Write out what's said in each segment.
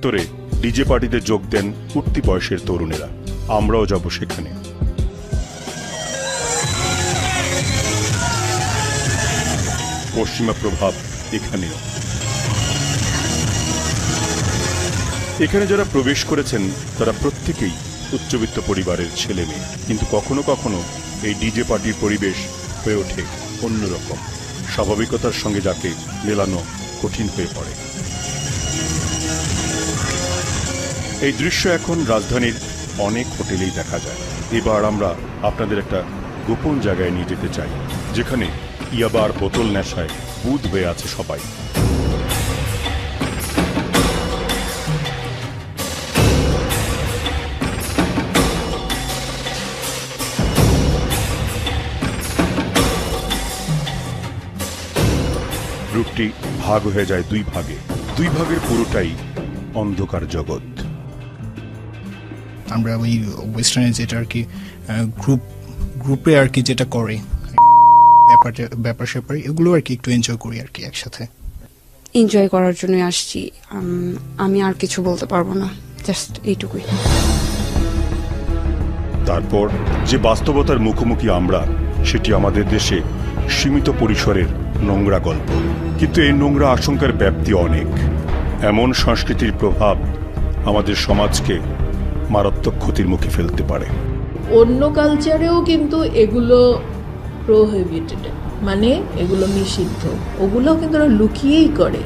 উত্তরে ডিজে পার্টিতে যোগ দেন উঠতি বয়সের তরুণেরা। আমরাও যাব সেখানে। পশ্চিমা প্রভাব এখানেও। এখানে যারা প্রবেশ করেছেন তারা প্রত্যেকেই উচ্চবিত্ত পরিবারের ছেলে মেয়ে, কিন্তু কখনো কখনো এই ডিজে পার্টির পরিবেশ হয়ে ওঠে অন্যরকম। স্বাভাবিকতার সঙ্গে যাকে মেলানো কঠিন হয়ে পড়ে। এই দৃশ্য এখন রাজধানীর অনেক হোটেলেই দেখা যায়। এবার আমরা আপনাদের একটা গোপন জায়গায় নিয়ে যেতে চাই, যেখানে ইয়াবার বোতল নেশায় বুঁদ হয়ে আছে সবাই। রূপটি ভাগ হয়ে যায় দুই ভাগে। দুই ভাগের পুরোটাই অন্ধকার জগৎ। আমরা ওই ওয়েস্টার্নে যেটা আর কি গ্রুপে আর কি যেটা করে ব্যাপার স্যাপার এগুলো আর কি একটু এনজয় করি আর কি একসাথে। এনজয় করার জন্য আসছি, আমি আর কিছু বলতে পারবো না, জাস্ট এইটুকুই। তারপর যে বাস্তবতার মুখোমুখি আমরা, সেটি আমাদের দেশে সীমিত পরিসরের নোংরা গল্প। কিন্তু এই নোংরা আশঙ্কার ব্যাপ্তি অনেক। এমন সংস্কৃতির প্রভাব আমাদের সমাজকে মারাত্মক ক্ষতির মুখে ফেলতে পারে। অন্য কালচারেও কিন্তু এগুলো প্রোহিবিটেড, মানে এগুলো নিষিদ্ধ। ওগুলো কিন্তু ওরা লুকিয়েই করে।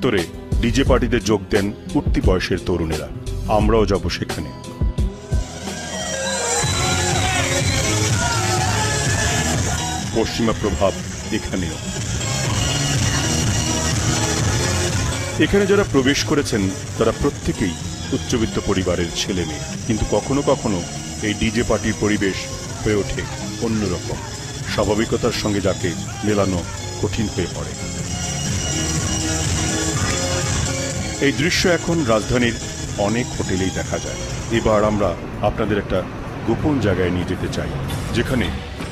উত্তরে ডিজে পার্টিতে যোগ দেন উঠতি বয়সের তরুণেরা। আমরাও যাব সেখানে। পশ্চিমা প্রভাব এখানেও। এখানে যারা প্রবেশ করেছেন তারা প্রত্যেকেই উচ্চবিত্ত পরিবারের ছেলে মেয়ে, কিন্তু কখনো কখনো এই ডিজে পার্টির পরিবেশ হয়ে ওঠে অন্যরকম। স্বাভাবিকতার সঙ্গে যাকে মেলানো কঠিন হয়ে পড়ে। এই দৃশ্য এখন রাজধানীর অনেক হোটেলেই দেখা যায়। এবার আমরা আপনাদের একটা গোপন জায়গায় নিয়ে যেতে চাই, যেখানে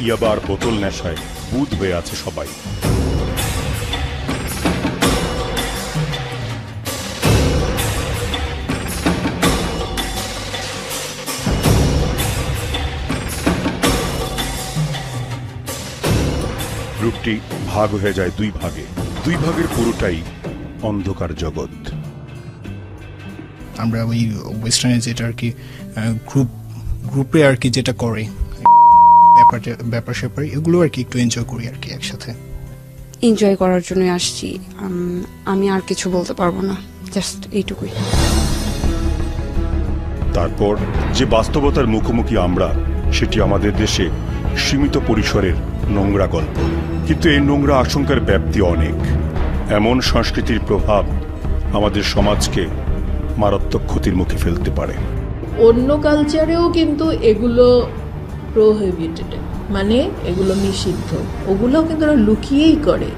ইয়াবার বোতল নেশায় বুঁদ হয়ে আছে সবাই। রূপটি ভাগ হয়ে যায় দুই ভাগে। দুই ভাগের পুরোটাই অন্ধকার জগৎ। আমরা ওই ওয়েস্টার্নে যেটা আর কি গ্রুপে আর কি যেটা করে ব্যাপার স্যাপার এগুলো আর কি একটু এনজয় করি আর কি একসাথে। এনজয় করার জন্য আসছি, আমি আর কিছু বলতে পারবো না, জাস্ট এইটুকুই। তারপর যে বাস্তবতার মুখোমুখি আমরা, সেটি আমাদের দেশে সীমিত পরিসরের নোংরা গল্প। কিন্তু এই নোংরা আশঙ্কার ব্যাপ্তি অনেক। এমন সংস্কৃতির প্রভাব আমাদের সমাজকে মারাত্মক ক্ষতির মুখে ফেলতে পারে। অন্য কালচারেও কিন্তু এগুলো প্রোহিবিটেড, মানে এগুলো নিষিদ্ধ। ওগুলো কিন্তু ওরা লুকিয়েই করে।